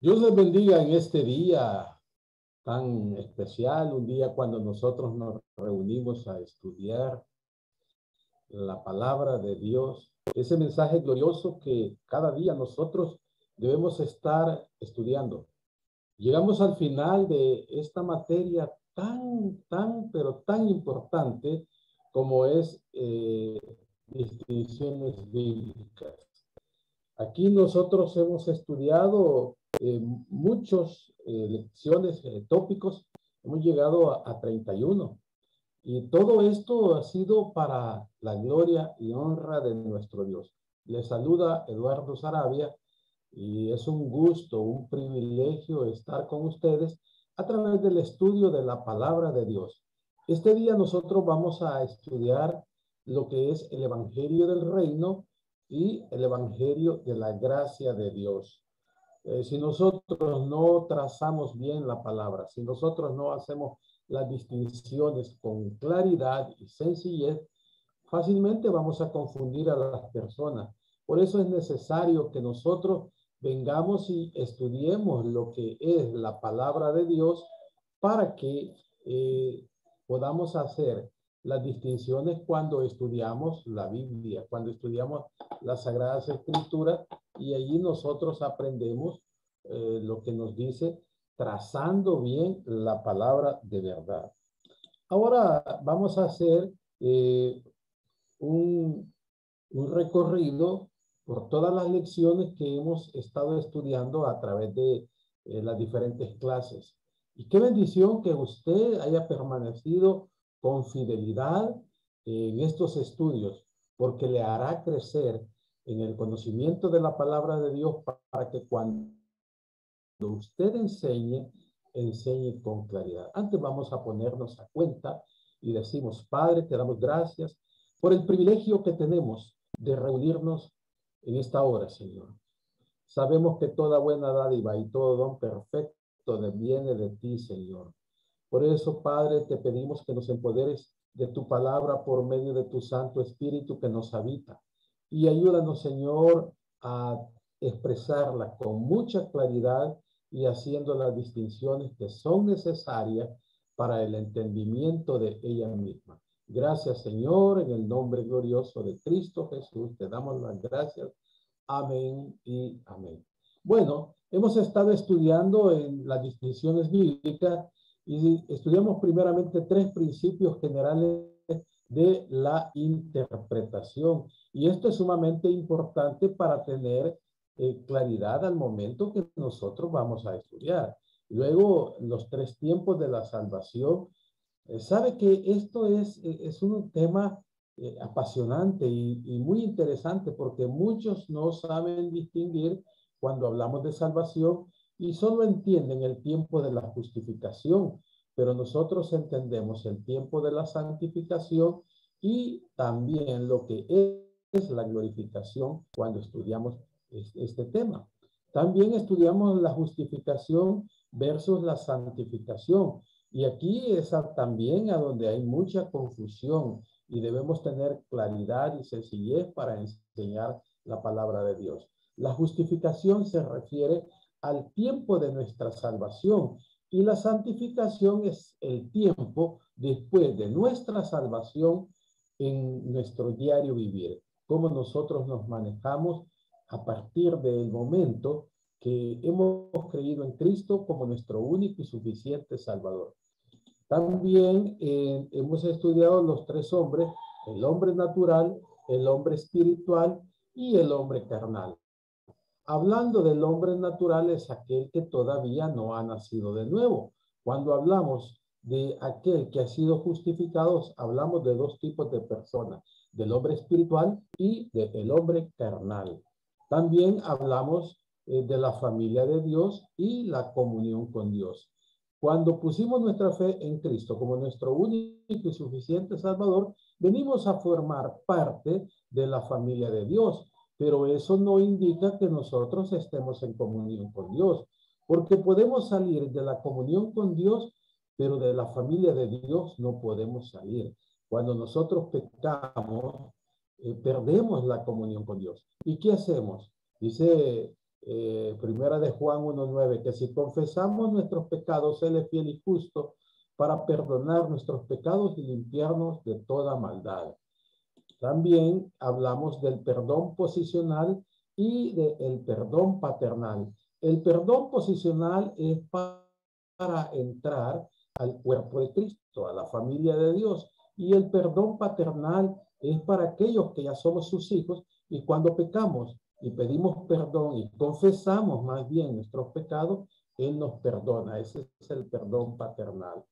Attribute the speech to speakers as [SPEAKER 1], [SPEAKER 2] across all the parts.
[SPEAKER 1] Dios les bendiga en este día tan especial, un día cuando nosotros nos reunimos a estudiar la palabra de Dios, ese mensaje glorioso que cada día nosotros debemos estar estudiando. Llegamos al final de esta materia pero tan importante como es distinciones bíblicas. Aquí nosotros hemos estudiado muchos lecciones, tópicos, hemos llegado a 31. Y todo esto ha sido para la gloria y honra de nuestro Dios. Les saluda Eduardo Sarabia y es un gusto, un privilegio estar con ustedes a través del estudio de la palabra de Dios. Este día nosotros vamos a estudiar lo que es el Evangelio del Reino y el Evangelio de la gracia de Dios. Si nosotros no trazamos bien la palabra, si nosotros no hacemos las distinciones con claridad y sencillez, fácilmente vamos a confundir a las personas. Por eso es necesario que nosotros vengamos y estudiemos lo que es la palabra de Dios para que podamos hacer las distinciones cuando estudiamos la Biblia, cuando estudiamos las Sagradas Escrituras, y allí nosotros aprendemos lo que nos dice, trazando bien la palabra de verdad. Ahora vamos a hacer un, un recorrido por todas las lecciones que hemos estado estudiando a través de las diferentes clases. Y qué bendición que usted haya permanecido con fidelidad en estos estudios, porque le hará crecer en el conocimiento de la palabra de Dios para que cuando usted enseñe con claridad. Antes vamos a ponernos a cuenta y decimos: Padre, te damos gracias por el privilegio que tenemos de reunirnos en esta hora, Señor. Sabemos que toda buena dádiva y todo don perfecto viene de ti, Señor. Por eso, Padre, te pedimos que nos empoderes de tu palabra por medio de tu Santo Espíritu que nos habita. Y ayúdanos, Señor, a expresarla con mucha claridad y haciendo las distinciones que son necesarias para el entendimiento de ella misma. Gracias, Señor, en el nombre glorioso de Cristo Jesús, te damos las gracias. Amén y amén. Bueno, hemos estado estudiando en las distinciones bíblicas y estudiamos primeramente tres principios generales de la interpretación. Y esto es sumamente importante para tener claridad al momento que nosotros vamos a estudiar. Luego, los tres tiempos de la salvación. Sabe que esto es un tema apasionante y muy interesante, porque muchos no saben distinguir cuando hablamos de salvación y solo entienden el tiempo de la justificación, pero nosotros entendemos el tiempo de la santificación y también lo que es la glorificación cuando estudiamos este tema. También estudiamos la justificación versus la santificación. Y aquí es también a donde hay mucha confusión y debemos tener claridad y sencillez para enseñar la palabra de Dios. La justificación se refiere al tiempo de nuestra salvación y la santificación es el tiempo después de nuestra salvación en nuestro diario vivir, cómo nosotros nos manejamos a partir del momento que hemos creído en Cristo como nuestro único y suficiente Salvador. También hemos estudiado los tres hombres: el hombre natural, el hombre espiritual y el hombre carnal. Hablando del hombre natural, es aquel que todavía no ha nacido de nuevo. Cuando hablamos de aquel que ha sido justificado, hablamos de dos tipos de personas: del hombre espiritual y del hombre carnal. También hablamos de la familia de Dios y la comunión con Dios. Cuando pusimos nuestra fe en Cristo como nuestro único y suficiente Salvador, venimos a formar parte de la familia de Dios. Pero eso no indica que nosotros estemos en comunión con Dios, porque podemos salir de la comunión con Dios, pero de la familia de Dios no podemos salir. Cuando nosotros pecamos, perdemos la comunión con Dios. ¿Y qué hacemos? Dice Primera de Juan 1:9, que si confesamos nuestros pecados, Él es fiel y justo para perdonar nuestros pecados y limpiarnos de toda maldad. También hablamos del perdón posicional y del perdón paternal. El perdón posicional es para entrar al cuerpo de Cristo, a la familia de Dios. Y el perdón paternal es para aquellos que ya somos sus hijos y cuando pecamos y pedimos perdón y confesamos más bien nuestros pecados, Él nos perdona. Ese es el perdón paternal.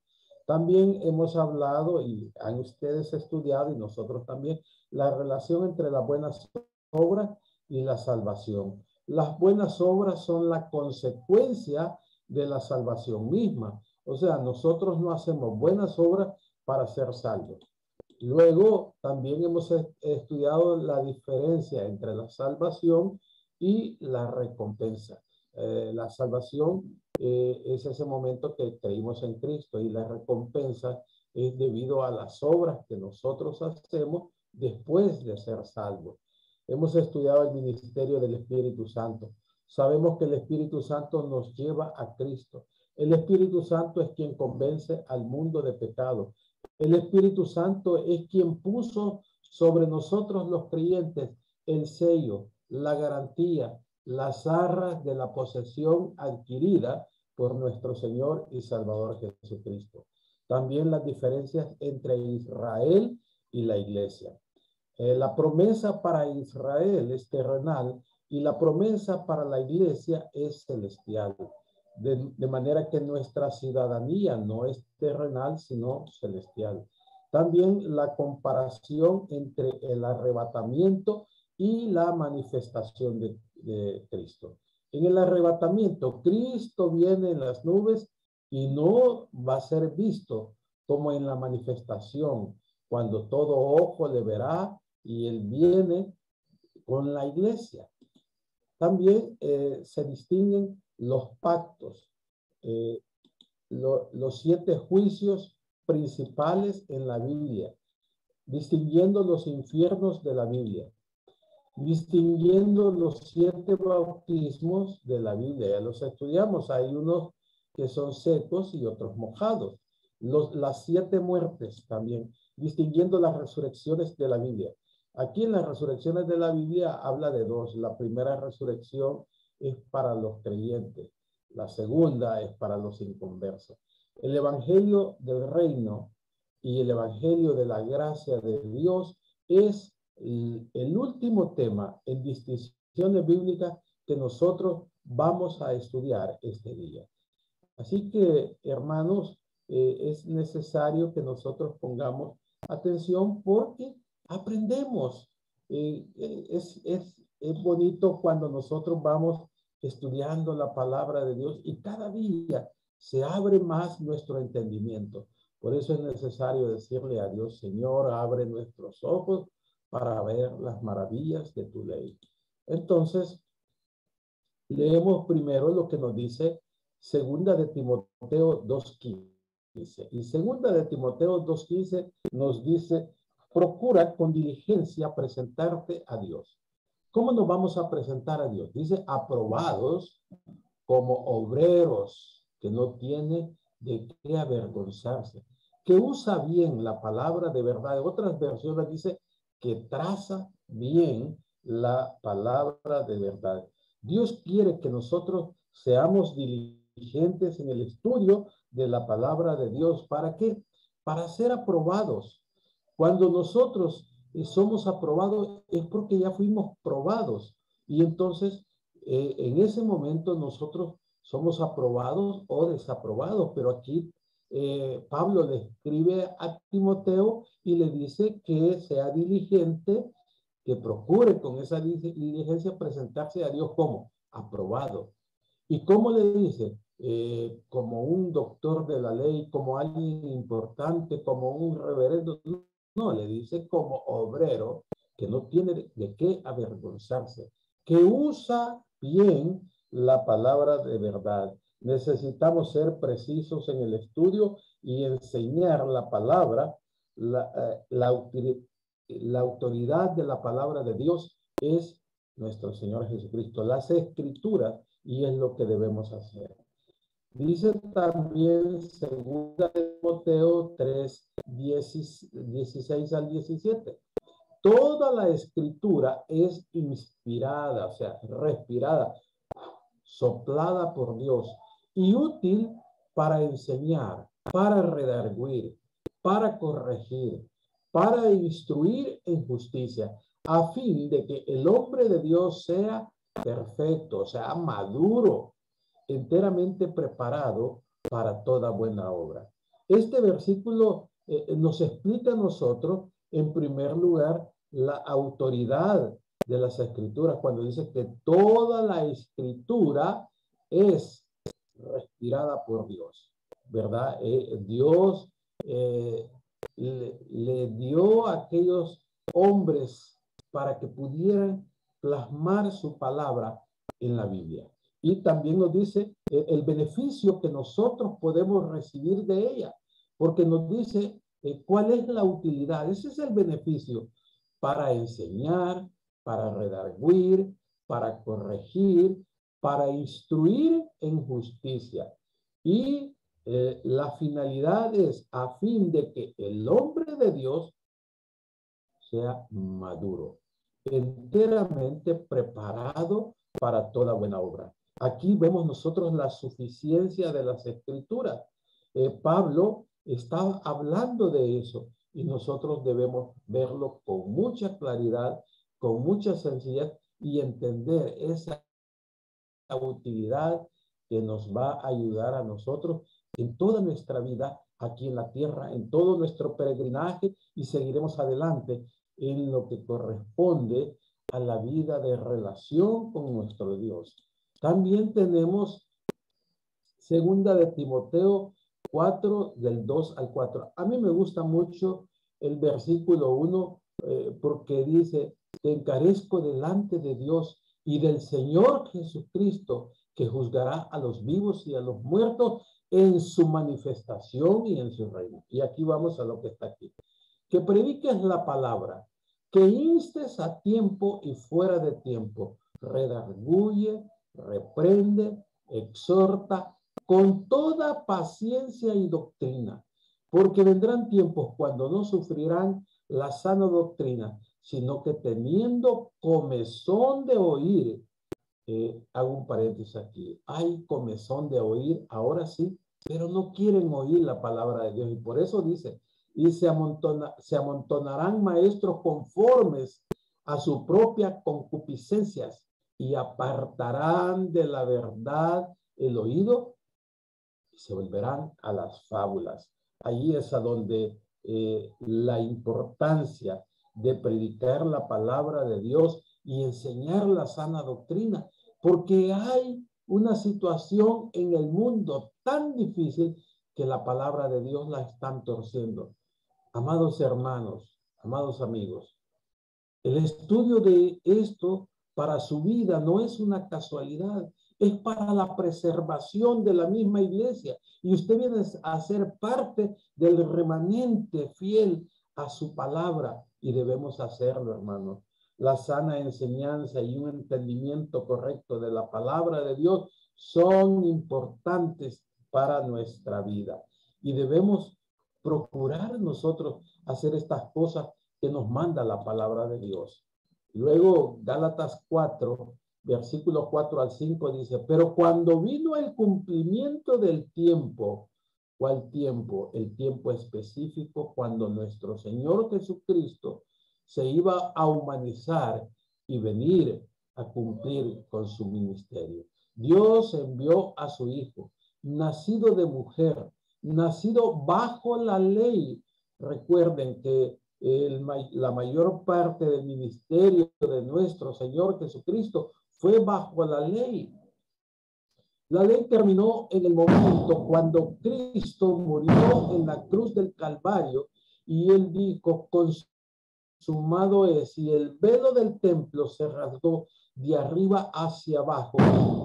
[SPEAKER 1] También hemos hablado y han ustedes estudiado y nosotros también la relación entre las buenas obras y la salvación. Las buenas obras son la consecuencia de la salvación misma. O sea, nosotros no hacemos buenas obras para ser salvos. Luego, también hemos estudiado la diferencia entre la salvación y la recompensa. La salvación es ese momento que creímos en Cristo y la recompensa es debido a las obras que nosotros hacemos después de ser salvos. Hemos estudiado el ministerio del Espíritu Santo. Sabemos que el Espíritu Santo nos lleva a Cristo. El Espíritu Santo es quien convence al mundo de pecado. El Espíritu Santo es quien puso sobre nosotros los creyentes el sello, la garantía, las arras de la posesión adquirida por nuestro Señor y Salvador Jesucristo. También las diferencias entre Israel y la iglesia. La promesa para Israel es terrenal y la promesa para la iglesia es celestial. De manera que nuestra ciudadanía no es terrenal, sino celestial. También la comparación entre el arrebatamiento y la manifestación de Cristo. En el arrebatamiento, Cristo viene en las nubes y no va a ser visto como en la manifestación, cuando todo ojo le verá y Él viene con la iglesia. También se distinguen los pactos, los 7 juicios principales en la Biblia, distinguiendo los infiernos de la Biblia, distinguiendo los 7 bautismos de la Biblia. Ya los estudiamos, hay unos que son secos y otros mojados. Las 7 muertes también, distinguiendo las resurrecciones de la Biblia. Aquí en las resurrecciones de la Biblia habla de 2. La primera resurrección es para los creyentes. La segunda es para los inconversos. El evangelio del reino y el evangelio de la gracia de Dios es el último tema en distinciones bíblicas que nosotros vamos a estudiar este día. Así que, hermanos, es necesario que nosotros pongamos atención porque aprendemos. Es bonito cuando nosotros vamos estudiando la palabra de Dios y cada día se abre más nuestro entendimiento. Por eso es necesario decirle a Dios, Señor, abre nuestros ojos para ver las maravillas de tu ley. Entonces, leemos primero lo que nos dice Segunda de Timoteo 2:15. Y Segunda de Timoteo 2:15 nos dice, procura con diligencia presentarte a Dios. ¿Cómo nos vamos a presentar a Dios? Dice, aprobados como obreros que no tiene de qué avergonzarse, que usa bien la palabra de verdad. En otras versiones dice que traza bien la palabra de verdad. Dios quiere que nosotros seamos diligentes en el estudio de la palabra de Dios. ¿Para qué? Para ser aprobados. Cuando nosotros somos aprobados es porque ya fuimos probados. Y entonces, en ese momento nosotros somos aprobados o desaprobados. Pero aquí Pablo le escribe a Timoteo y le dice que sea diligente, que procure con esa diligencia presentarse a Dios como aprobado. ¿Y cómo le dice? Como un doctor de la ley, como alguien importante, como un reverendo. No, le dice como obrero que no tiene de qué avergonzarse, que usa bien la palabra de verdad. Necesitamos ser precisos en el estudio y enseñar la palabra. La autoridad de la palabra de Dios es nuestro Señor Jesucristo, las Escrituras, y es lo que debemos hacer. Dice también 2 Timoteo 3, 16 al 17. Toda la Escritura es inspirada, o sea, respirada, soplada por Dios y útil para enseñar, para redarguir, para corregir, para instruir en justicia, a fin de que el hombre de Dios sea perfecto, sea maduro, enteramente preparado para toda buena obra. Este versículo nos explica a nosotros, en primer lugar, la autoridad de las Escrituras, cuando dice que toda la Escritura es respirada por Dios, ¿verdad? Dios le dio a aquellos hombres para que pudieran plasmar su palabra en la Biblia. Y también nos dice el beneficio que nosotros podemos recibir de ella, porque nos dice cuál es la utilidad. Ese es el beneficio para enseñar, para redarguir, para corregir, para instruir en justicia. Y la finalidad es a fin de que el hombre de Dios sea maduro, enteramente preparado para toda buena obra. Aquí vemos nosotros la suficiencia de las Escrituras. Pablo está hablando de eso y nosotros debemos verlo con mucha claridad, con mucha sencillez y entender esa utilidad que nos va a ayudar a nosotros en toda nuestra vida aquí en la tierra, en todo nuestro peregrinaje, y seguiremos adelante en lo que corresponde a la vida de relación con nuestro Dios. También tenemos 2 Timoteo 4, del 2 al 4. A mí me gusta mucho el versículo 1 porque dice: te encarezco delante de Dios y del Señor Jesucristo, que juzgará a los vivos y a los muertos en su manifestación y en su reino. Y aquí vamos a lo que está aquí. Que prediques la palabra, que instes a tiempo y fuera de tiempo, redarguye, reprende, exhorta con toda paciencia y doctrina, porque vendrán tiempos cuando no sufrirán la sana doctrina, sino que teniendo comezón de oír, hago un paréntesis aquí, hay comezón de oír, ahora sí, pero no quieren oír la palabra de Dios, y por eso dice, y se amontonarán maestros conformes a su propia concupiscencias, y apartarán de la verdad el oído, y se volverán a las fábulas. Allí es a donde la importancia de predicar la palabra de Dios y enseñar la sana doctrina, porque hay una situación en el mundo tan difícil que la palabra de Dios la están torciendo. Amados hermanos, amados amigos, el estudio de esto para su vida no es una casualidad, es para la preservación de la misma iglesia. Y usted viene a ser parte del remanente fiel a su palabra y debemos hacerlo, hermano. La sana enseñanza y un entendimiento correcto de la palabra de Dios son importantes para nuestra vida y debemos procurar nosotros hacer estas cosas que nos manda la palabra de Dios. Luego, Gálatas 4, versículos 4 al 5 dice: pero cuando vino el cumplimiento del tiempo, ¿cuál tiempo? El tiempo específico cuando nuestro Señor Jesucristo se iba a humanizar y venir a cumplir con su ministerio. Dios envió a su Hijo, nacido de mujer, nacido bajo la ley. Recuerden que la mayor parte del ministerio de nuestro Señor Jesucristo fue bajo la ley. La ley terminó en el momento cuando Cristo murió en la cruz del Calvario y él dijo: consumado es, y el velo del templo se rasgó de arriba hacia abajo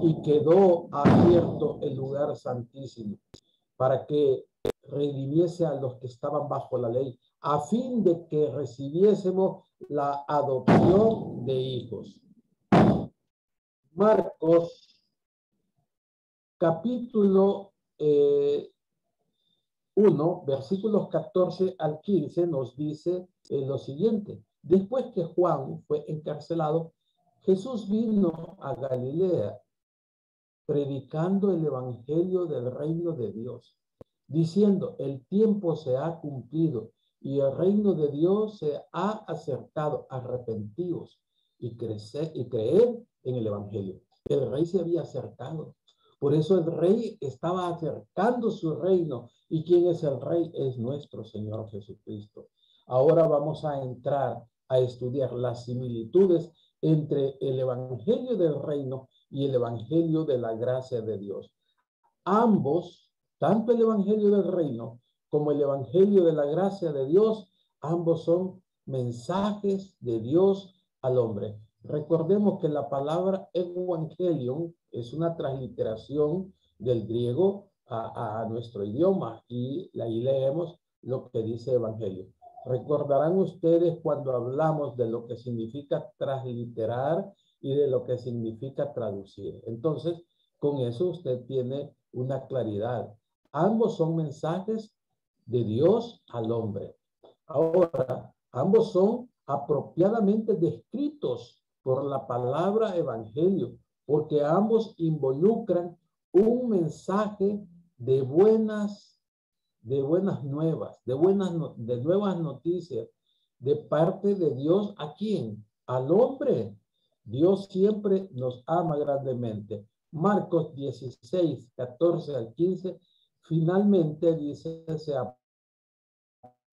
[SPEAKER 1] y quedó abierto el lugar santísimo para que redimiese a los que estaban bajo la ley, a fin de que recibiésemos la adopción de hijos. Marcos, capítulo 1, versículos 14 al 15, nos dice lo siguiente. Después que Juan fue encarcelado, Jesús vino a Galilea predicando el evangelio del reino de Dios, diciendo, el tiempo se ha cumplido y el reino de Dios se ha acercado. Arrepentíos y creed en el evangelio. El rey se había acercado. Por eso el rey estaba acercando su reino. ¿Y quién es el rey? Es nuestro Señor Jesucristo. Ahora vamos a entrar a estudiar las similitudes entre el evangelio del reino y el evangelio de la gracia de Dios. Ambos, tanto el evangelio del reino como el evangelio de la gracia de Dios, ambos son mensajes de Dios al hombre. Recordemos que la palabra evangelion es una transliteración del griego a nuestro idioma y ahí leemos lo que dice evangelio. Recordarán ustedes cuando hablamos de lo que significa transliterar y de lo que significa traducir. Entonces, con eso usted tiene una claridad. Ambos son mensajes de Dios al hombre. Ahora, ambos son apropiadamente descritos por la palabra evangelio, porque ambos involucran un mensaje de buenas nuevas, de nuevas noticias de parte de Dios. ¿A quién? Al hombre. Dios siempre nos ama grandemente. Marcos 16, 14 al 15, finalmente dice, se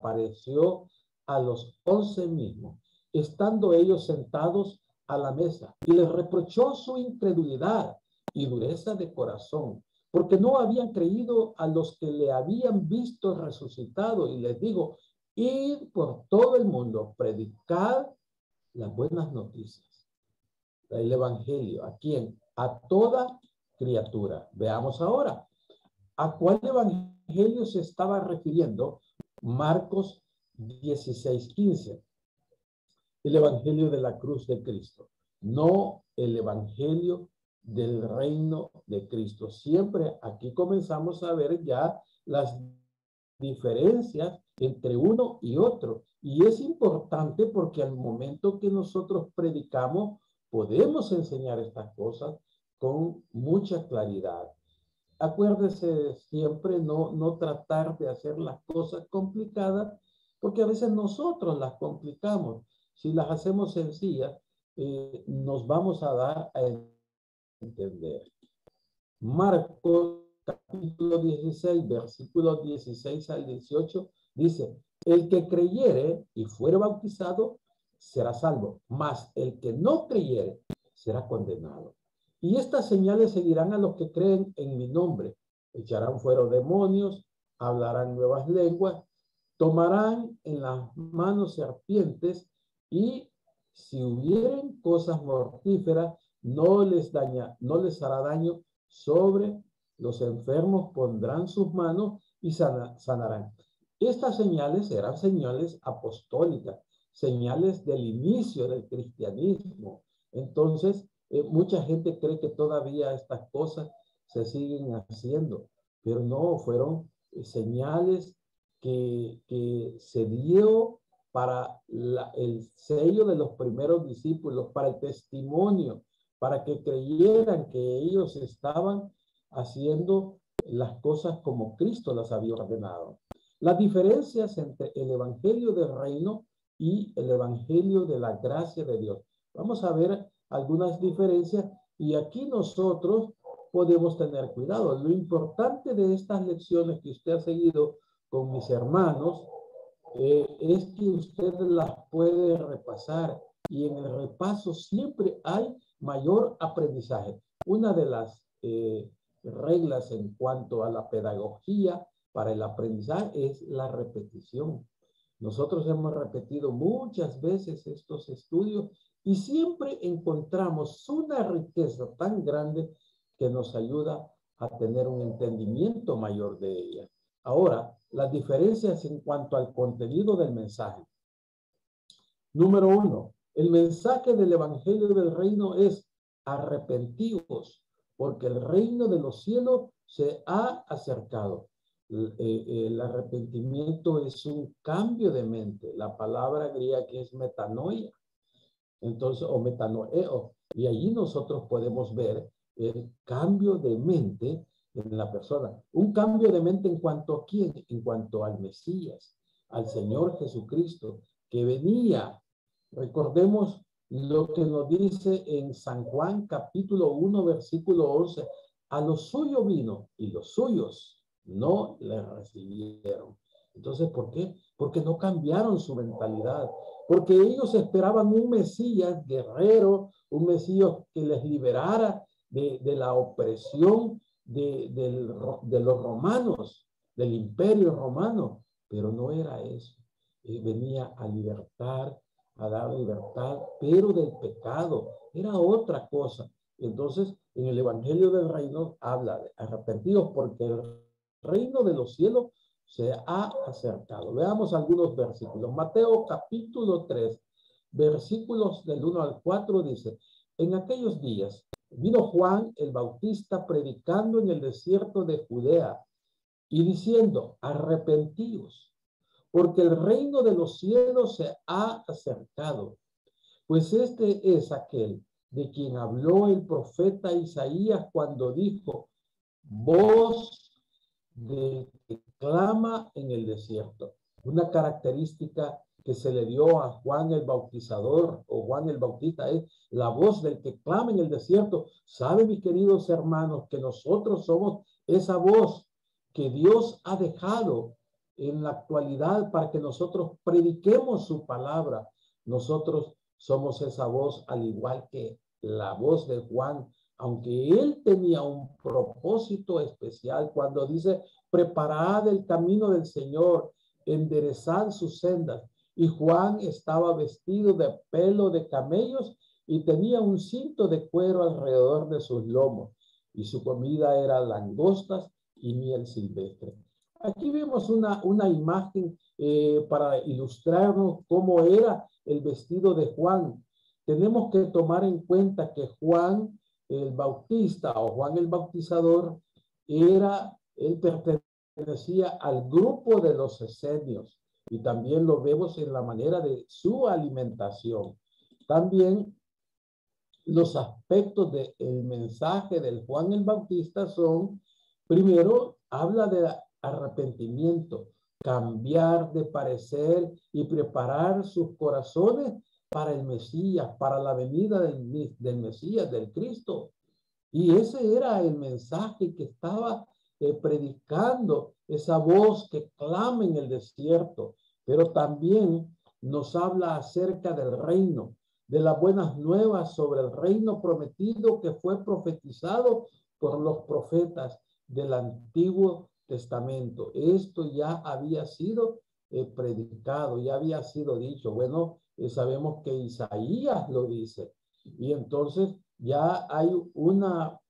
[SPEAKER 1] apareció a los 11 mismos, estando ellos sentados a la mesa, y les reprochó su incredulidad y dureza de corazón, porque no habían creído a los que le habían visto resucitado, y les digo, id por todo el mundo, predicad las buenas noticias, el evangelio. ¿A quién? A toda criatura. Veamos ahora, ¿a cuál evangelio se estaba refiriendo Marcos 16:15? El evangelio de la cruz de Cristo, no el evangelio del reino de Cristo. Siempre aquí comenzamos a ver ya las diferencias entre uno y otro. Y es importante porque al momento que nosotros predicamos, podemos enseñar estas cosas con mucha claridad. Acuérdese siempre no tratar de hacer las cosas complicadas, porque a veces nosotros las complicamos. Si las hacemos sencillas, nos vamos a dar a entender. Marcos capítulo 16, versículos 16 al 18, dice, el que creyere y fuere bautizado será salvo, mas el que no creyere será condenado. Y estas señales seguirán a los que creen en mi nombre. Echarán fuera demonios, hablarán nuevas lenguas, tomarán en las manos serpientes, y si hubieren cosas mortíferas, no les hará daño. Sobre los enfermos pondrán sus manos y sanarán. Estas señales eran señales apostólicas, señales del inicio del cristianismo. Entonces, mucha gente cree que todavía estas cosas se siguen haciendo, pero no, fueron señales que se dio para el sello de los primeros discípulos, para el testimonio, para que creyeran que ellos estaban haciendo las cosas como Cristo las había ordenado. Las diferencias entre el evangelio del reino y el evangelio de la gracia de Dios. Vamos a ver algunas diferencias y aquí nosotros podemos tener cuidado. Lo importante de estas lecciones que usted ha seguido con mis hermanos es que usted las puede repasar y en el repaso siempre hay mayor aprendizaje. Una de las reglas en cuanto a la pedagogía para el aprendizaje es la repetición. Nosotros hemos repetido muchas veces estos estudios y siempre encontramos una riqueza tan grande que nos ayuda a tener un entendimiento mayor de ella. Ahora, las diferencias en cuanto al contenido del mensaje. Número 1, el mensaje del evangelio del reino es arrepentíos, porque el reino de los cielos se ha acercado. El arrepentimiento es un cambio de mente. La palabra griega que es metanoia, entonces, o metanoeo. Y allí nosotros podemos ver el cambio de mente en la persona. Un cambio de mente en cuanto a quién, en cuanto al Mesías, al Señor Jesucristo, que venía. Recordemos lo que nos dice en San Juan capítulo 1, versículo 11. A los suyos vino y los suyos no le recibieron. Entonces, ¿por qué? Porque no cambiaron su mentalidad. Porque ellos esperaban un Mesías guerrero, un Mesías que les liberara de la opresión de los romanos, del imperio romano. Pero no era eso. Venía a libertar, a dar libertad, pero del pecado. Era otra cosa. Entonces, en el Evangelio del Reino habla de arrepentidos porque el reino de los cielos se ha acercado. Veamos algunos versículos. Mateo capítulo 3, versículos del 1 al 4 dice, en aquellos días vino Juan el Bautista predicando en el desierto de Judea y diciendo, arrepentíos, porque el reino de los cielos se ha acercado. Pues este es aquel de quien habló el profeta Isaías cuando dijo, voz de que clama en el desierto. Una característica que se le dio a Juan el Bautizador o Juan el Bautista es la voz del que clama en el desierto. ¿Sabe, mis queridos hermanos, que nosotros somos esa voz que Dios ha dejado en la actualidad para que nosotros prediquemos su palabra? Nosotros somos esa voz, al igual que la voz de Juan, aunque él tenía un propósito especial cuando dice, preparad el camino del Señor, enderezad sus sendas. Y Juan estaba vestido de pelo de camellos y tenía un cinto de cuero alrededor de sus lomos. Y su comida era langostas y miel silvestre. Aquí vemos una imagen para ilustrarnos cómo era el vestido de Juan. Tenemos que tomar en cuenta que Juan el Bautista o Juan el Bautizador él pertenecía al grupo de los esenios y también lo vemos en la manera de su alimentación. También los aspectos del mensaje del Juan el Bautista son, primero, habla de arrepentimiento, cambiar de parecer y preparar sus corazones para el Mesías, para la venida del Mesías, del Cristo. Y ese era el mensaje que estaba predicando esa voz que clama en el desierto. Pero también nos habla acerca del reino, de las buenas nuevas sobre el reino prometido que fue profetizado por los profetas del Antiguo Testamento. Esto ya había sido predicado, ya había sido dicho. Bueno, sabemos que Isaías lo dice. Y entonces ya hay una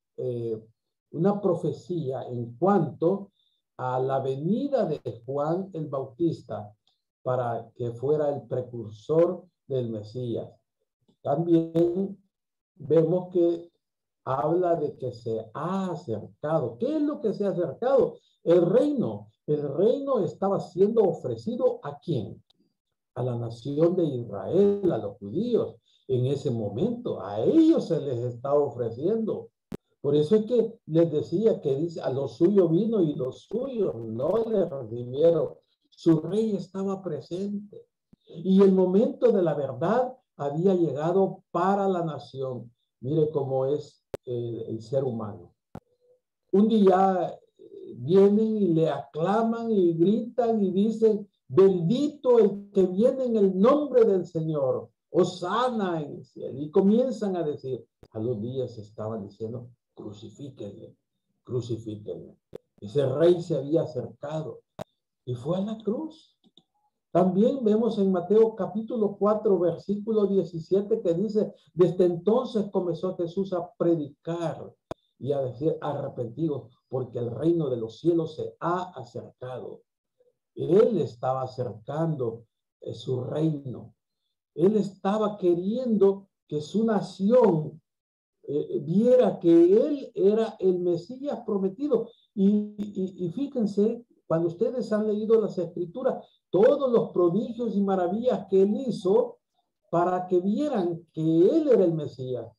[SPEAKER 1] profecía en cuanto a la venida de Juan el Bautista para que fuera el precursor del Mesías. También vemos que habla de que se ha acercado. ¿Qué es lo que se ha acercado? El reino. El reino estaba siendo ofrecido ¿a quién? A la nación de Israel, a los judíos. En ese momento, a ellos se les estaba ofreciendo. Por eso es que les decía que dice, a los suyos vino y los suyos no le recibieron. Su rey estaba presente. Y el momento de la verdad había llegado para la nación. Mire cómo es el ser humano. Un día vienen y le aclaman y gritan y dicen, bendito el que viene en el nombre del Señor, hosana en el cielo. Y comienzan a decir, a los días estaban diciendo, crucifíquenle, crucifíquenle. Ese rey se había acercado y fue a la cruz. También vemos en Mateo capítulo 4, versículo 17 que dice, desde entonces comenzó Jesús a predicar y a decir, arrepentidos, porque el reino de los cielos se ha acercado. Él estaba acercando su reino. Él estaba queriendo que su nación viera que él era el Mesías prometido. Y fíjense, cuando ustedes han leído las Escrituras, todos los prodigios y maravillas que él hizo para que vieran que él era el Mesías.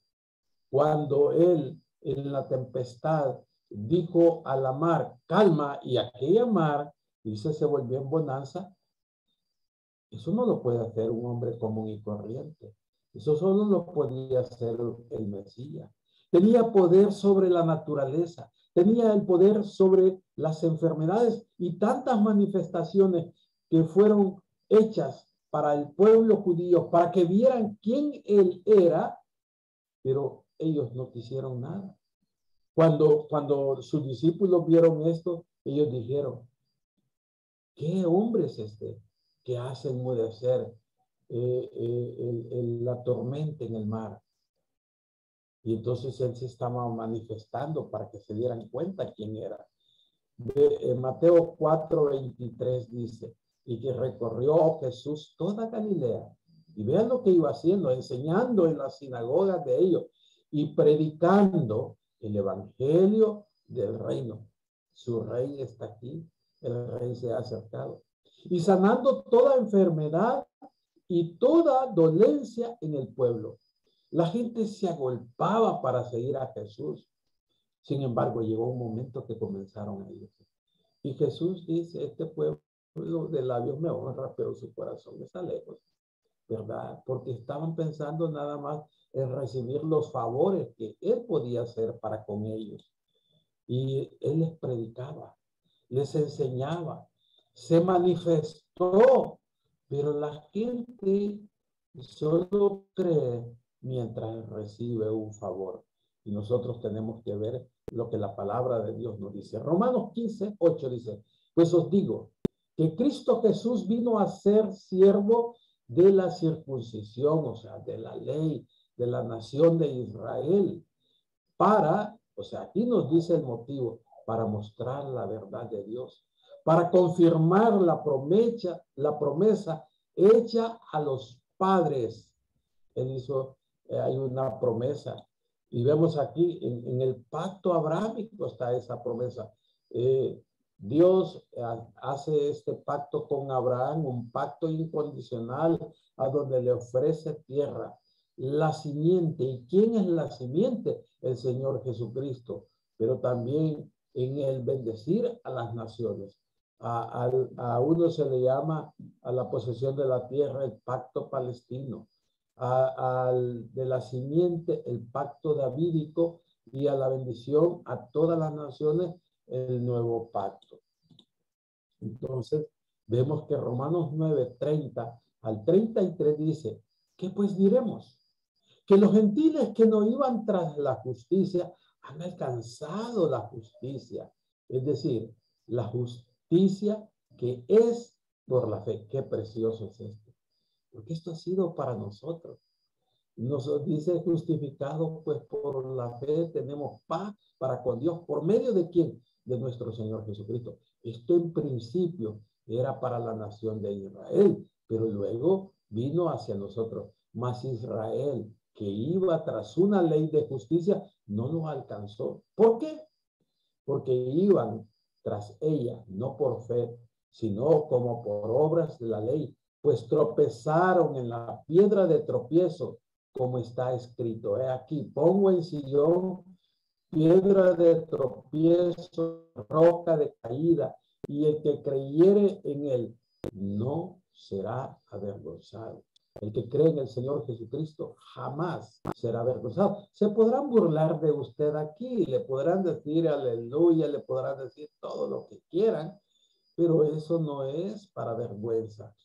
[SPEAKER 1] Cuando él en la tempestad dijo a la mar, calma, y aquella mar, dice, se volvió en bonanza. Eso no lo puede hacer un hombre común y corriente. Eso solo lo podía hacer el Mesías. Tenía poder sobre la naturaleza, tenía el poder sobre las enfermedades y tantas manifestaciones que fueron hechas para el pueblo judío, para que vieran quién él era, pero ellos no quisieron nada. Cuando sus discípulos vieron esto, ellos dijeron, ¿qué hombre es este que hace enmudecer la tormenta en el mar? Y entonces él se estaba manifestando para que se dieran cuenta quién era. Mateo 4:23 dice, y que recorrió Jesús toda Galilea. Y vean lo que iba haciendo, enseñando en las sinagogas de ellos y predicando el evangelio del reino. Su rey está aquí, el rey se ha acercado. Y sanando toda enfermedad y toda dolencia en el pueblo. La gente se agolpaba para seguir a Jesús. Sin embargo, llegó un momento que comenzaron a irse. Y Jesús dice, este pueblo de labios me honra, pero su corazón está lejos, ¿verdad? Porque estaban pensando nada más en recibir los favores que él podía hacer para con ellos. Y él les predicaba, les enseñaba, se manifestó, pero la gente solo cree mientras recibe un favor. Y nosotros tenemos que ver lo que la palabra de Dios nos dice. Romanos 15:8 dice, pues os digo que Cristo Jesús vino a ser siervo de la circuncisión, o sea, de la ley, de la nación de Israel, para, o sea, aquí nos dice el motivo, para mostrar la verdad de Dios, para confirmar la promesa hecha a los padres. Él hizo, hay una promesa. Y vemos aquí en el pacto abrámico está esa promesa. Dios hace este pacto con Abraham, un pacto incondicional a donde le ofrece tierra, la simiente. ¿Y quién es la simiente? El Señor Jesucristo. Pero también en el bendecir a las naciones. A uno se le llama a la posesión de la tierra el pacto palestino. De la simiente el pacto davídico y a la bendición a todas las naciones el nuevo pacto. Entonces vemos que Romanos 9:30 al 33 dice, ¿qué pues diremos? Que los gentiles que no iban tras la justicia han alcanzado la justicia, es decir, la justicia que es por la fe. Qué precioso es esto. Porque esto ha sido para nosotros. Nos dice justificado, pues por la fe tenemos paz para con Dios. ¿Por medio de quién? De nuestro Señor Jesucristo. Esto en principio era para la nación de Israel, pero luego vino hacia nosotros. Mas Israel, que iba tras una ley de justicia, no lo alcanzó. ¿Por qué? Porque iban tras ella, no por fe, sino como por obras de la ley, pues tropezaron en la piedra de tropiezo, como está escrito. Aquí, pongo en Sion piedra de tropiezo, roca de caída, y el que creyere en él no será avergonzado. El que cree en el Señor Jesucristo jamás será avergonzado. Se podrán burlar de usted aquí, le podrán decir aleluya, le podrán decir todo lo que quieran, pero eso no es para vergüenza.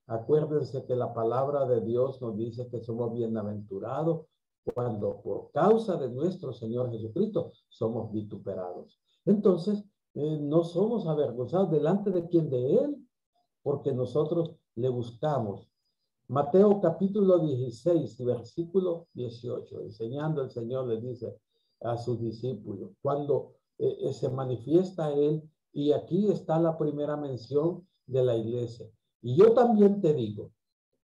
[SPEAKER 1] Acuérdense que la palabra de Dios nos dice que somos bienaventurados cuando por causa de nuestro Señor Jesucristo somos vituperados. Entonces, no somos avergonzados delante de quien, de Él, porque nosotros le buscamos. Mateo capítulo 16, versículo 18, enseñando el Señor le dice a sus discípulos, cuando se manifiesta Él, y aquí está la primera mención de la iglesia. Y yo también te digo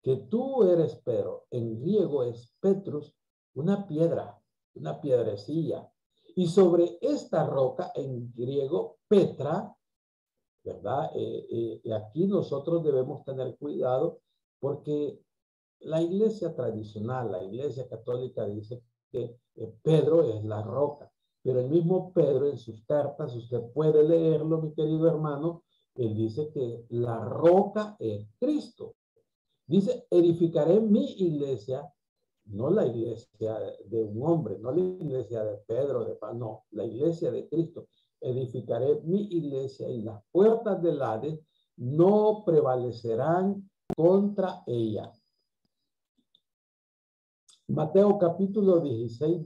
[SPEAKER 1] que tú eres Pedro, en griego es Petrus, una piedra, una piedrecilla. Y sobre esta roca, en griego, Petra, ¿verdad? Y aquí nosotros debemos tener cuidado porque la iglesia tradicional, la iglesia católica dice que Pedro es la roca, pero el mismo Pedro en sus cartas, usted puede leerlo, mi querido hermano, él dice que la roca es Cristo. Dice, edificaré mi iglesia, no la iglesia de un hombre, no la iglesia de Pedro, de Pablo, no, la iglesia de Cristo. Edificaré mi iglesia y las puertas del Hades no prevalecerán contra ella. Mateo capítulo 16,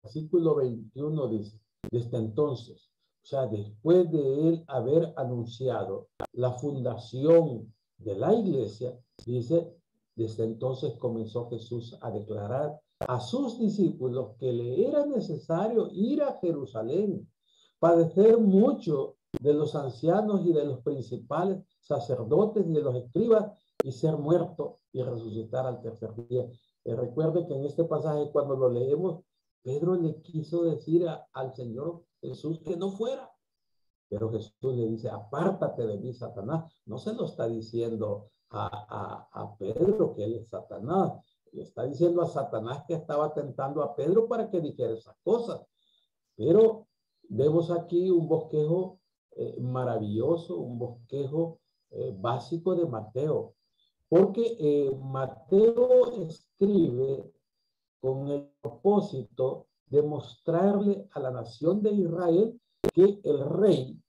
[SPEAKER 1] versículo 21 dice, desde entonces, o sea, después de él haber anunciado la fundación de la iglesia, dice, desde entonces comenzó Jesús a declarar a sus discípulos que le era necesario ir a Jerusalén, padecer mucho de los ancianos y de los principales sacerdotes y de los escribas y ser muerto y resucitar al tercer día. Recuerde que en este pasaje cuando lo leemos, Pedro le quiso decir al Señor Jesús que no fuera. Pero Jesús le dice, apártate de mí, Satanás. No se lo está diciendo a Pedro que él es Satanás. Le está diciendo a Satanás que estaba tentando a Pedro para que dijera esas cosas. Pero vemos aquí un bosquejo maravilloso, un bosquejo básico de Mateo. Porque Mateo escribe con el propósito de mostrarle a la nación de Israel que el rey,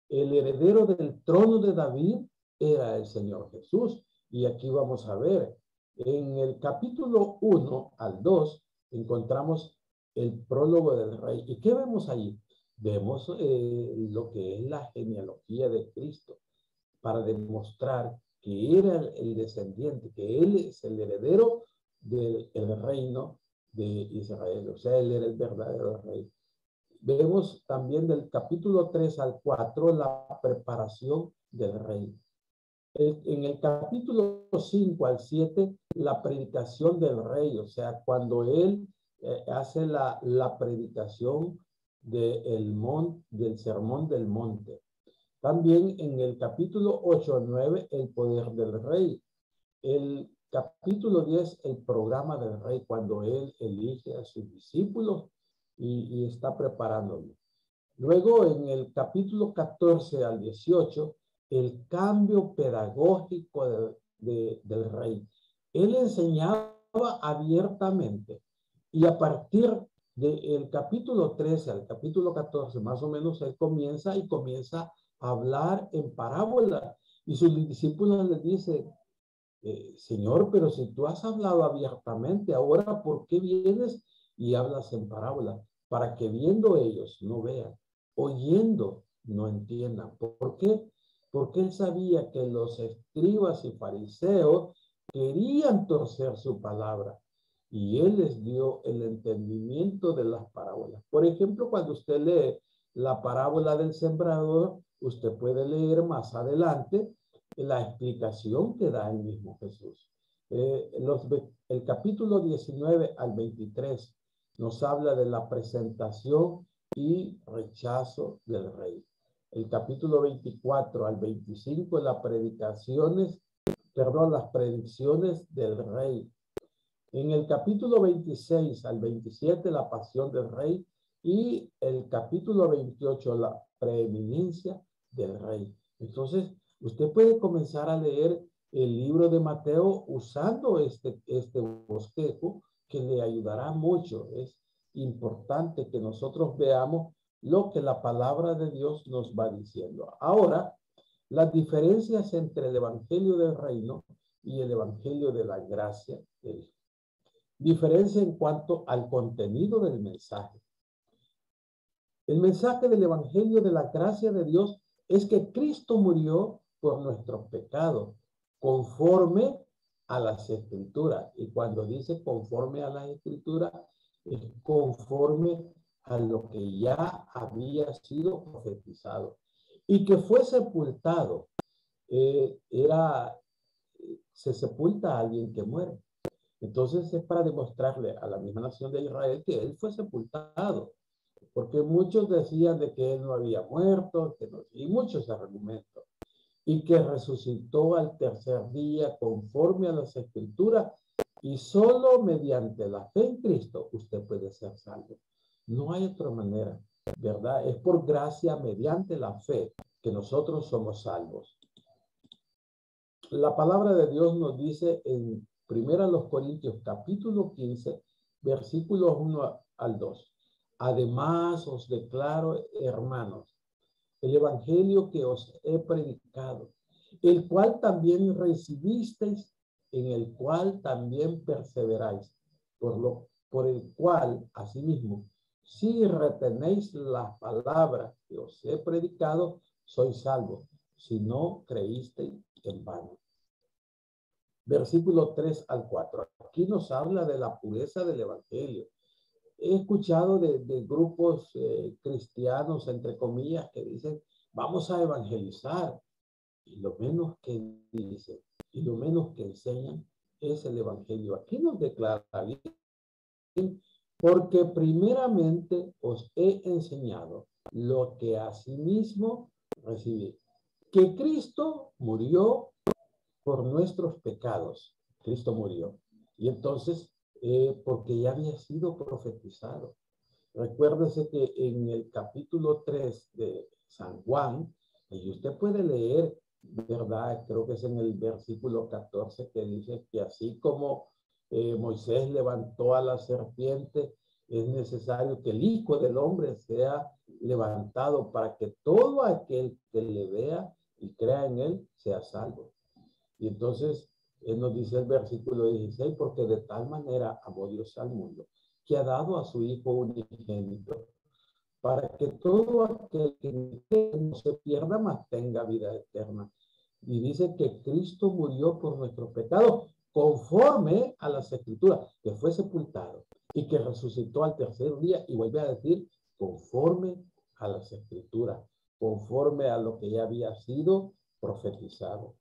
[SPEAKER 1] el heredero del trono de David, era el Señor Jesús. Y aquí vamos a ver, en el capítulo 1 al 2, encontramos el prólogo del rey. ¿Y qué vemos ahí? Vemos lo que es la genealogía de Cristo, para demostrar que era el descendiente, que él es el heredero del reino de Israel. O sea, él era el verdadero rey. Vemos también del capítulo 3 al 4 la preparación del rey. En el capítulo 5 al 7, la predicación del rey, o sea, cuando él hace la predicación del sermón del monte. También en el capítulo 8 al 9, el poder del rey. El capítulo 10, el programa del rey, cuando él elige a sus discípulos y está preparándolos. Luego, en el capítulo 14 al 18, el cambio pedagógico del rey. Él enseñaba abiertamente y a partir del capítulo 13 al capítulo 14, más o menos, él comienza a hablar en parábola y sus discípulos le dicen, Señor, pero si tú has hablado abiertamente, ahora ¿por qué vienes y hablas en parábola? Para que viendo ellos no vean, oyendo no entiendan. ¿Por qué? Porque él sabía que los escribas y fariseos querían torcer su palabra y él les dio el entendimiento de las parábolas. Por ejemplo, cuando usted lee la parábola del sembrador, usted puede leer más adelante la explicación que da el mismo Jesús. El capítulo 19 al 23 nos habla de la presentación y rechazo del rey. El capítulo 24 al 25, las predicciones del rey. En el capítulo 26 al 27, la pasión del rey. Y el capítulo 28, la preeminencia del rey. Entonces, usted puede comenzar a leer el libro de Mateo usando este bosquejo que le ayudará mucho. Es importante que nosotros veamos lo que la palabra de Dios nos va diciendo. Ahora, las diferencias entre el evangelio del reino y el evangelio de la gracia de Dios. Diferencia en cuanto al contenido del mensaje. El mensaje del evangelio de la gracia de Dios es que Cristo murió por nuestros pecados, conforme a las escrituras. Y cuando dice conforme a las escrituras, es conforme a lo que ya había sido profetizado. Y que fue sepultado. Se sepulta a alguien que muere. Entonces es para demostrarle a la misma nación de Israel que él fue sepultado, porque muchos decían de que él no había muerto, que no, y muchos argumentos, y que resucitó al tercer día conforme a las escrituras, y solo mediante la fe en Cristo usted puede ser salvo. No hay otra manera, ¿verdad? Es por gracia mediante la fe que nosotros somos salvos. La palabra de Dios nos dice en 1 Corintios capítulo 15, versículos 1 al 2. Además os declaro, hermanos, el evangelio que os he predicado, el cual también recibisteis, en el cual también perseveráis, por el cual, asimismo, si retenéis la palabra que os he predicado, sois salvos, si no creísteis en vano. Versículo 3 al 4. Aquí nos habla de la pureza del evangelio. He escuchado de grupos cristianos, entre comillas, que dicen, vamos a evangelizar. Y lo menos que dicen, y lo menos que enseñan es el evangelio. Aquí nos declara bien, porque primeramente os he enseñado lo que asimismo recibí, que Cristo murió por nuestros pecados. Cristo murió. Y entonces, porque ya había sido profetizado. Recuérdese que en el capítulo 3 de San Juan, y usted puede leer, ¿verdad? Creo que es en el versículo 14 que dice que así como Moisés levantó a la serpiente, es necesario que el Hijo del Hombre sea levantado para que todo aquel que le vea y crea en él sea salvo. Y entonces, él nos dice el versículo 16, porque de tal manera amó Dios al mundo, que ha dado a su Hijo unigénito, para que todo aquel que no se pierda, mas tenga vida eterna. Y dice que Cristo murió por nuestros pecados, conforme a las escrituras, que fue sepultado y que resucitó al tercer día, y vuelve a decir, conforme a las escrituras, conforme a lo que ya había sido profetizado.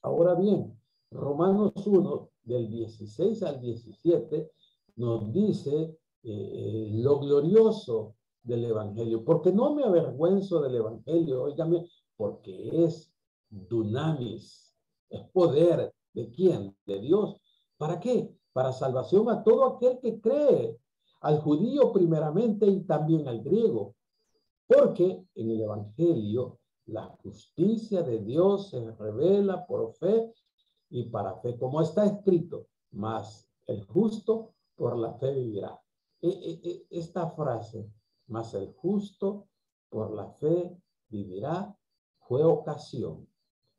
[SPEAKER 1] Ahora bien, Romanos 1, del 16 al 17, nos dice lo glorioso del Evangelio, porque no me avergüenzo del Evangelio, óigame, porque es dunamis, es poder. ¿De quién? De Dios. ¿Para qué? Para salvación a todo aquel que cree, al judío primeramente y también al griego, porque en el Evangelio la justicia de Dios se revela por fe y para fe, como está escrito, mas el justo por la fe vivirá. Esta frase, mas el justo por la fe vivirá, fue ocasión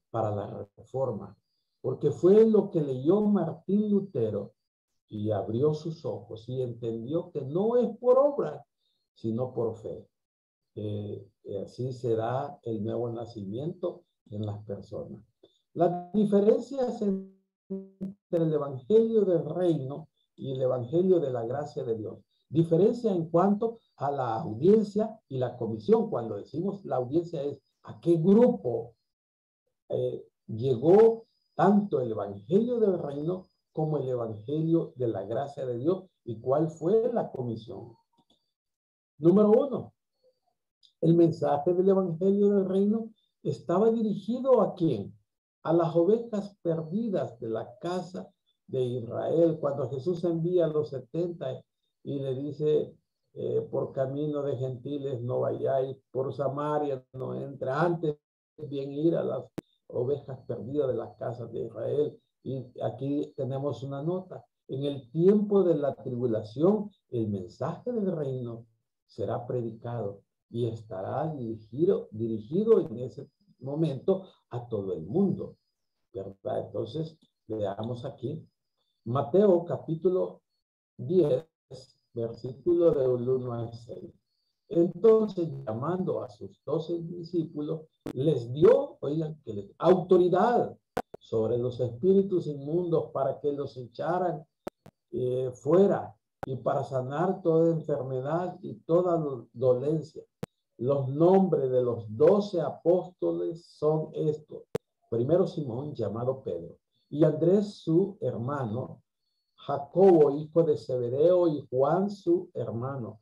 [SPEAKER 1] para la reforma, porque fue lo que leyó Martín Lutero y abrió sus ojos y entendió que no es por obra, sino por fe. Así se da el nuevo nacimiento en las personas. Las diferencias entre el evangelio del reino y el evangelio de la gracia de Dios. Diferencia en cuanto a la audiencia y la comisión. Cuando decimos la audiencia es a qué grupo llegó tanto el evangelio del reino como el evangelio de la gracia de Dios y cuál fue la comisión. Número 1. El mensaje del evangelio del reino estaba dirigido ¿a quién? A las ovejas perdidas de la casa de Israel. Cuando Jesús envía a los 70 y le dice, por camino de gentiles no vayáis, por Samaria no entra, antes bien ir a las ovejas perdidas de las casas de Israel. Y aquí tenemos una nota. En el tiempo de la tribulación, el mensaje del reino será predicado y estará dirigido en ese momento a todo el mundo, ¿verdad? Entonces, veamos aquí, Mateo capítulo 10, versículo de 1 al 6. Entonces, llamando a sus 12 discípulos, les dio, oigan, autoridad sobre los espíritus inmundos para que los echaran fuera y para sanar toda enfermedad y toda dolencia. Los nombres de los 12 apóstoles son estos. Primero Simón, llamado Pedro, y Andrés su hermano, Jacobo, hijo de Zebedeo, y Juan, su hermano,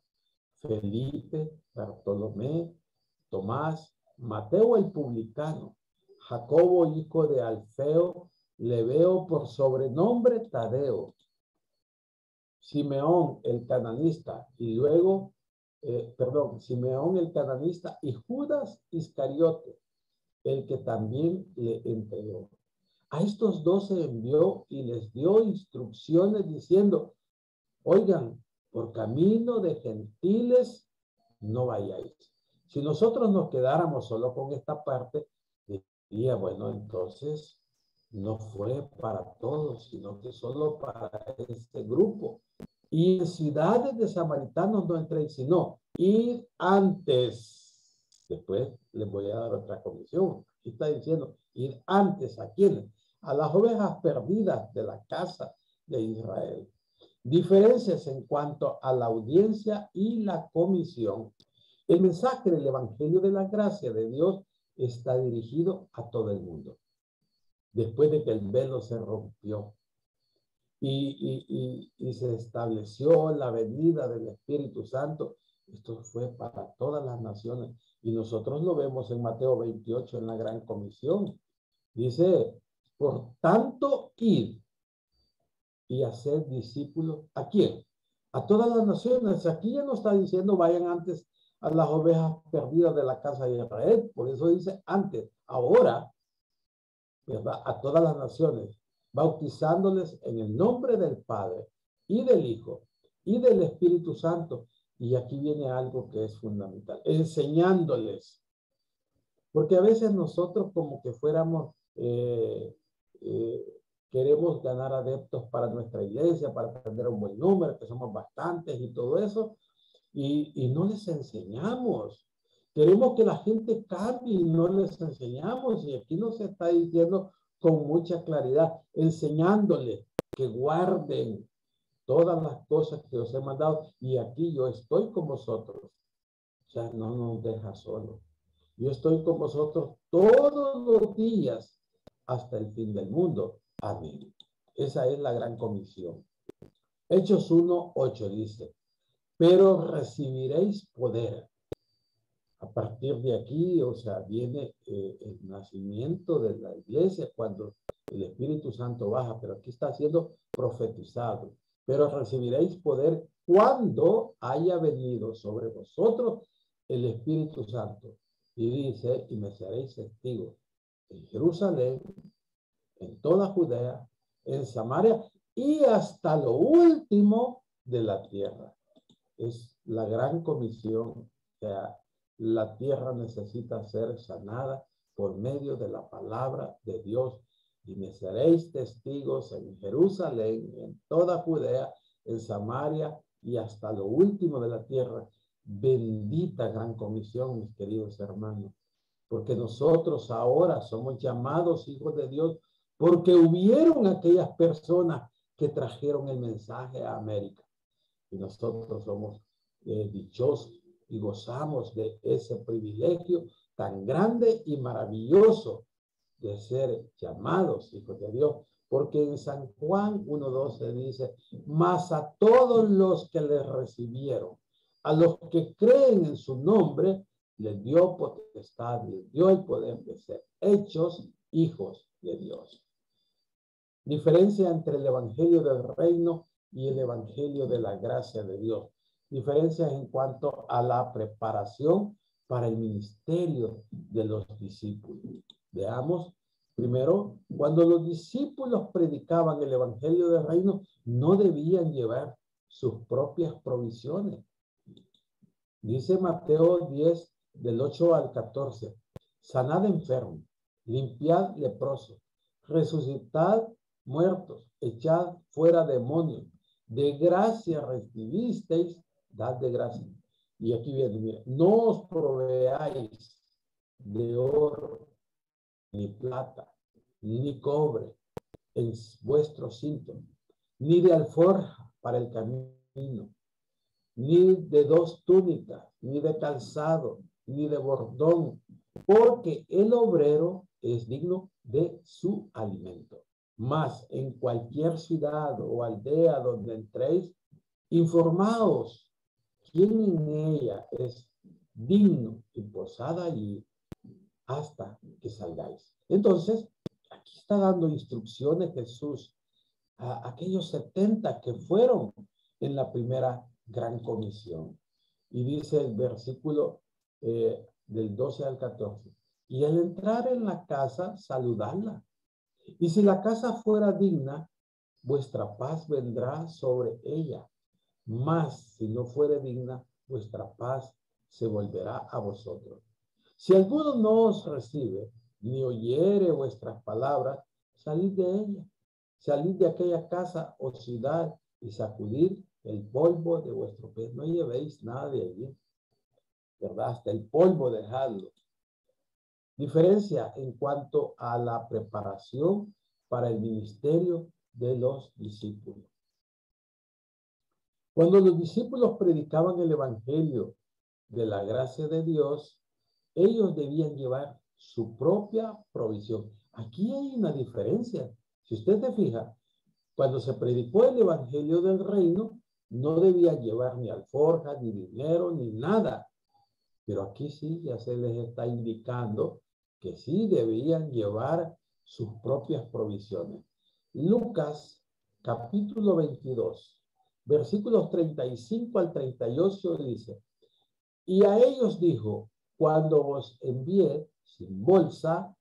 [SPEAKER 1] Felipe, Bartolomé, Tomás, Mateo el publicano, Jacobo, hijo de Alfeo, Lebeo por sobrenombre Tadeo, Simeón el cananista, y luego, Simeón el cananista y Judas Iscariote, el que también le entregó. A estos 12 envió y les dio instrucciones diciendo, oigan, por camino de gentiles no vayáis. Si nosotros nos quedáramos solo con esta parte, diría, bueno, entonces no fue para todos, sino que solo para este grupo. Y en ciudades de samaritanos no entréis, sino ir antes. Después les voy a dar otra comisión. Aquí está diciendo, ir antes. ¿A quiénes? A las ovejas perdidas de la casa de Israel. Diferencias en cuanto a la audiencia y la comisión. El mensaje del Evangelio de la gracia de Dios está dirigido a todo el mundo. Después de que el velo se rompió y se estableció la venida del Espíritu Santo, esto fue para todas las naciones. Y nosotros lo vemos en Mateo 28 en la Gran Comisión. Dice, por tanto, id y hacer discípulos. ¿A quién? A todas las naciones. Aquí ya no está diciendo vayan antes a las ovejas perdidas de la casa de Israel. Por eso dice antes. Ahora, ¿verdad? A todas las naciones, bautizándoles en el nombre del Padre y del Hijo y del Espíritu Santo. Y aquí viene algo que es fundamental. Enseñándoles. Porque a veces nosotros como que fuéramos... queremos ganar adeptos para nuestra iglesia, para tener un buen número, que somos bastantes y todo eso, y no les enseñamos. Queremos que la gente cambie y no les enseñamos. Y aquí nos está diciendo con mucha claridad, enseñándoles que guarden todas las cosas que os he mandado. Y aquí yo estoy con vosotros. O sea, no nos deja solos. Yo estoy con vosotros todos los días hasta el fin del mundo. Amén. Esa es la gran comisión. Hechos 1:8 dice, pero recibiréis poder. A partir de aquí, o sea, viene el nacimiento de la iglesia cuando el Espíritu Santo baja, pero aquí está siendo profetizado. Pero recibiréis poder cuando haya venido sobre vosotros el Espíritu Santo. Y dice, y me seréis testigos en Jerusalén, en toda Judea, en Samaria y hasta lo último de la tierra. Es la gran comisión. O sea, la tierra necesita ser sanada por medio de la palabra de Dios. Y me seréis testigos en Jerusalén, en toda Judea, en Samaria y hasta lo último de la tierra. Bendita gran comisión, mis queridos hermanos, porque nosotros ahora somos llamados hijos de Dios, porque hubieron aquellas personas que trajeron el mensaje a América. Y nosotros somos dichosos y gozamos de ese privilegio tan grande y maravilloso de ser llamados hijos de Dios. Porque en San Juan 1:12 dice, mas a todos los que le recibieron, a los que creen en su nombre, les dio potestad, les dio el poder de ser hechos hijos de Dios. Diferencia entre el evangelio del reino y el evangelio de la gracia de Dios. Diferencias en cuanto a la preparación para el ministerio de los discípulos. Veamos, primero, cuando los discípulos predicaban el evangelio del reino, no debían llevar sus propias provisiones. Dice Mateo 10, del 8 al 14, sanad enfermos, limpiad leprosos, resucitad muertos, echad fuera demonios, de gracia recibisteis, dad de gracia. Y aquí viene, mira, no os proveáis de oro, ni plata, ni cobre en vuestro cinto, ni de alforja para el camino, ni de 2 túnicas, ni de calzado, ni de bordón, porque el obrero es digno de su alimento. Mas en cualquier ciudad o aldea donde entréis, informaos quién en ella es digno y posad allí hasta que salgáis. Entonces, aquí está dando instrucciones Jesús a aquellos 70 que fueron en la primera gran comisión. Y dice el versículo del 12 al 14. Y al entrar en la casa, saludadla. Y si la casa fuera digna, vuestra paz vendrá sobre ella. Mas si no fuere digna, vuestra paz se volverá a vosotros. Si alguno no os recibe, ni oyere vuestras palabras, salid de ella. Salid de aquella casa o ciudad y sacudid el polvo de vuestro pie. No llevéis nada de allí, ¿verdad? Hasta el polvo dejadlo. Diferencia en cuanto a la preparación para el ministerio de los discípulos. Cuando los discípulos predicaban el evangelio de la gracia de Dios, ellos debían llevar su propia provisión. Aquí hay una diferencia. Si usted se fija, cuando se predicó el evangelio del reino, no debían llevar ni alforjas, ni dinero, ni nada. Pero aquí sí, ya se les está indicando que sí debían llevar sus propias provisiones. Lucas, capítulo 22, versículos 35 al 38 dice, y a ellos dijo, cuando os envié sin bolsa,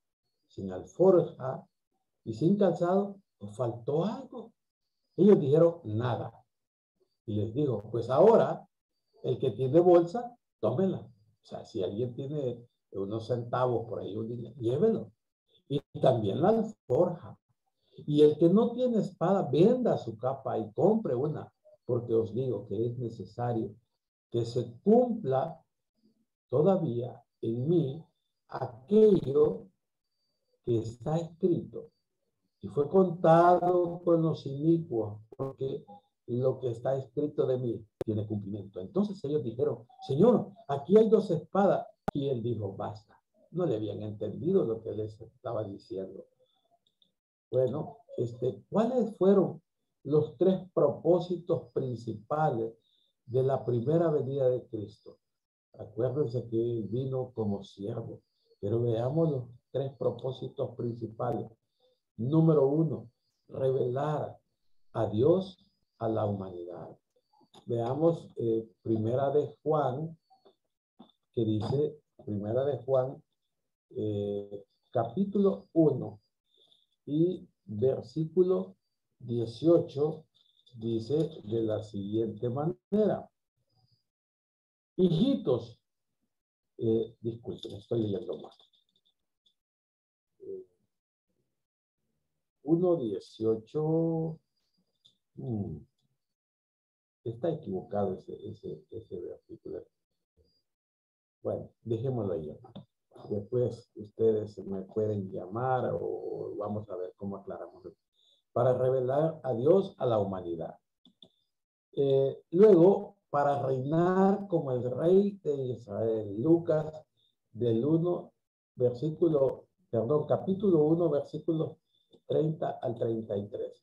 [SPEAKER 1] sin alforja y sin calzado, ¿os faltó algo? Ellos dijeron, nada. Y les dijo, pues ahora, el que tiene bolsa, tómela. O sea, si alguien tiene unos centavos por ahí, llévelo. Y también la alforja. Y el que no tiene espada, venda su capa y compre una, porque os digo que es necesario que se cumpla todavía en mí aquello que está escrito. Y fue contado con los inicuos, porque lo que está escrito de mí tiene cumplimiento. Entonces ellos dijeron, Señor, aquí hay 2 espadas. Y él dijo, basta. No le habían entendido lo que les estaba diciendo. Bueno, ¿cuáles fueron los 3 propósitos principales de la primera venida de Cristo? Acuérdense que él vino como siervo, pero veamos los 3 propósitos principales. Número 1, revelar a Dios a la humanidad. Veamos primera de Juan, que dice, primera de Juan, capítulo 1 y versículo 18, dice de la siguiente manera. Hijitos, disculpen, estoy leyendo mal. 1:18. Está equivocado ese versículo. Bueno, dejémoslo ahí. Después ustedes me pueden llamar o vamos a ver cómo aclaramos. Para revelar a Dios a la humanidad. Luego, para reinar como el rey de Israel. Lucas del 1, capítulo 1, versículos 30 al 33.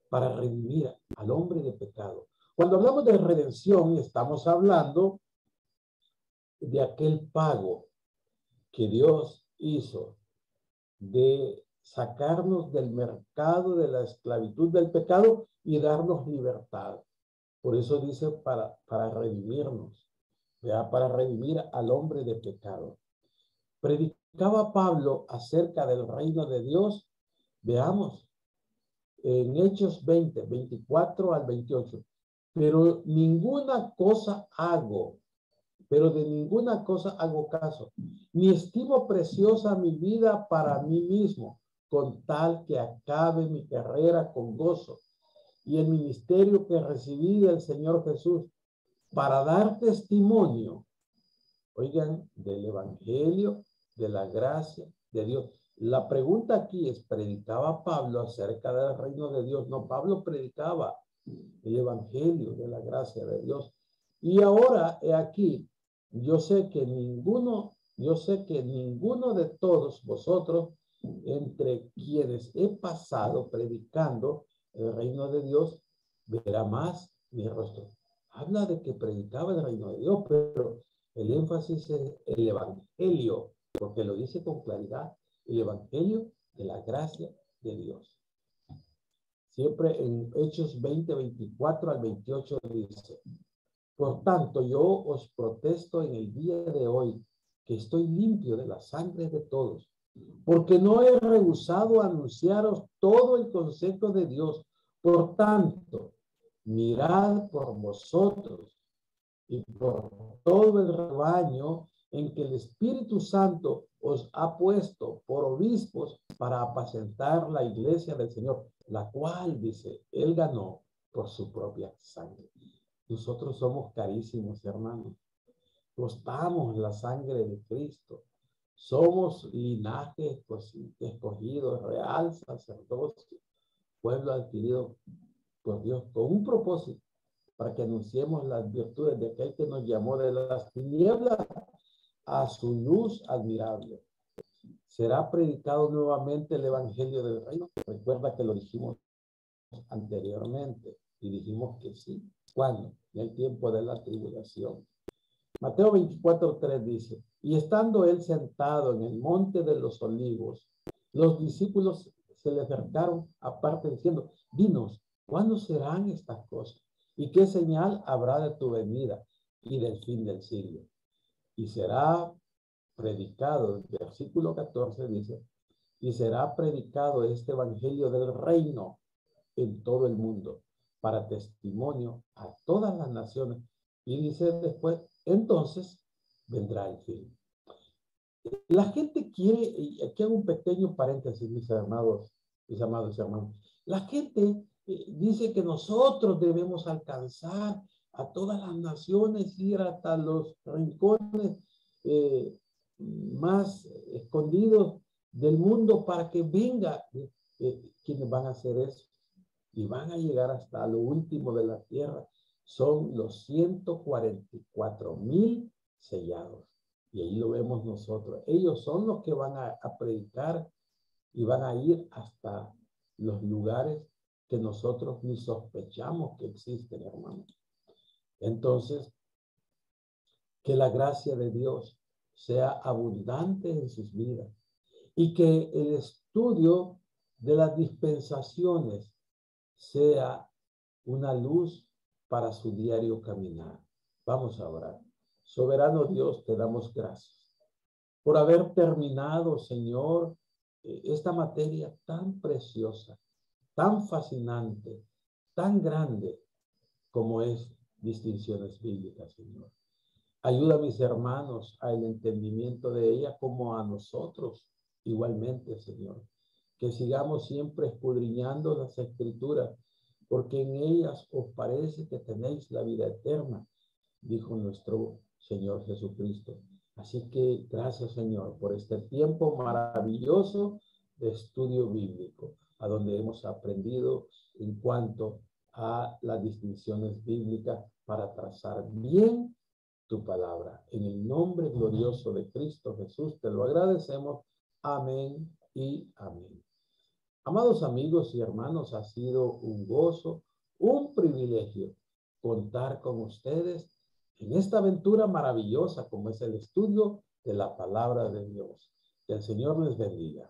[SPEAKER 1] Para redimir al hombre de pecado. Cuando hablamos de redención, estamos hablando de aquel pago que Dios hizo de sacarnos del mercado de la esclavitud del pecado y darnos libertad. Por eso dice para redimirnos, ¿verdad? Para redimir al hombre de pecado. Predicaba Pablo acerca del reino de Dios. Veamos, en Hechos 20, 24 al 28. Pero ninguna cosa hago, pero de ninguna cosa hago caso, ni estimo preciosa mi vida para mí mismo, con tal que acabe mi carrera con gozo y el ministerio que recibí del Señor Jesús para dar testimonio, oigan, del evangelio, de la gracia de Dios. La pregunta aquí es, ¿predicaba Pablo acerca del reino de Dios? No, Pablo predicaba el evangelio de la gracia de Dios. Y ahora, aquí, yo sé que ninguno de todos vosotros entre quienes he pasado predicando el reino de Dios, verá más mi rostro. Habla de que predicaba el reino de Dios, pero el énfasis es el evangelio, porque lo dice con claridad, el evangelio de la gracia de Dios. Siempre en Hechos 20, 24 al 28 dice: por tanto, yo os protesto en el día de hoy que estoy limpio de la sangre de todos, porque no he rehusado anunciaros todo el consejo de Dios. Por tanto, mirad por vosotros y por todo el rebaño en que el Espíritu Santo os ha puesto por obispos para apacentar la iglesia del Señor, la cual, dice, él ganó por su propia sangre. Nosotros somos carísimos, hermanos. Costamos la sangre de Cristo. Somos linaje escogido, real sacerdocio, pueblo adquirido por Dios con un propósito, para que anunciemos las virtudes de aquel que nos llamó de las tinieblas a su luz admirable. ¿Será predicado nuevamente el evangelio del reino? Recuerda que lo dijimos anteriormente y dijimos que sí. ¿Cuándo? En el tiempo de la tribulación. Mateo 24:3 dice: y estando él sentado en el monte de los olivos, los discípulos se le acercaron aparte diciendo: dinos, ¿cuándo serán estas cosas? ¿Y qué señal habrá de tu venida y del fin del siglo? Y será predicado, el versículo 14 dice, y será predicado este evangelio del reino en todo el mundo, para testimonio a todas las naciones. Y dice después, entonces vendrá el fin. La gente quiere, y aquí hago un pequeño paréntesis, mis amados hermanos. La gente dice que nosotros debemos alcanzar a todas las naciones, ir hasta los rincones más escondidos del mundo para que venga quienes van a hacer eso. Y van a llegar hasta lo último de la tierra. Son los 144,000 sellados. Y ahí lo vemos nosotros. Ellos son los que van a predicar y van a ir hasta los lugares que nosotros ni sospechamos que existen, hermanos. Entonces, que la gracia de Dios sea abundante en sus vidas y que el estudio de las dispensaciones sea una luz para su diario caminar. Vamos a orar. Soberano Dios, te damos gracias por haber terminado, Señor, esta materia tan preciosa, tan fascinante, tan grande como es distinciones bíblicas, Señor. Ayuda a mis hermanos al entendimiento de ella como a nosotros igualmente, Señor. Que sigamos siempre escudriñando las Escrituras, porque en ellas os parece que tenéis la vida eterna, dijo nuestro Señor Jesucristo. Así que gracias, Señor, por este tiempo maravilloso de estudio bíblico, a donde hemos aprendido en cuanto a las distinciones bíblicas para trazar bien tu palabra. En el nombre glorioso de Cristo Jesús te lo agradecemos. Amén y amén. Amados amigos y hermanos, ha sido un gozo, un privilegio contar con ustedes en esta aventura maravillosa como es el estudio de la palabra de Dios. Que el Señor les bendiga.